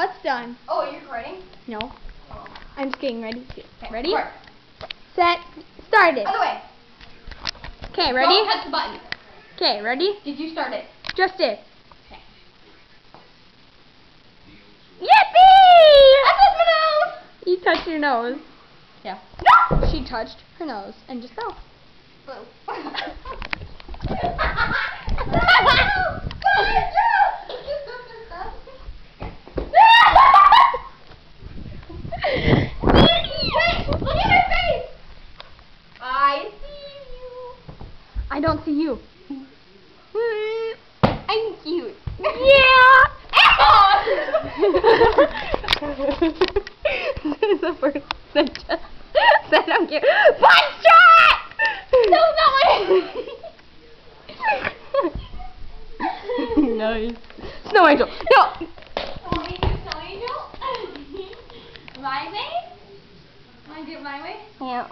what's done? Oh, you're recording? No. Oh. I'm just getting ready to. Okay, Ready? record. Set. Started. Other way. Okay, ready? Don't touch the button. Okay, ready? Did you start it? Just did. Okay. Yippee! I touched my nose! You touched your nose. Yeah. No! She touched her nose and just fell. Blue. I don't see you. I'm cute. Yeah! This is the first that just said I'm cute. Punch shot! No, not my Nice. Snow Angel. No! Snow Angel? My way? Want to do it my way? Yeah.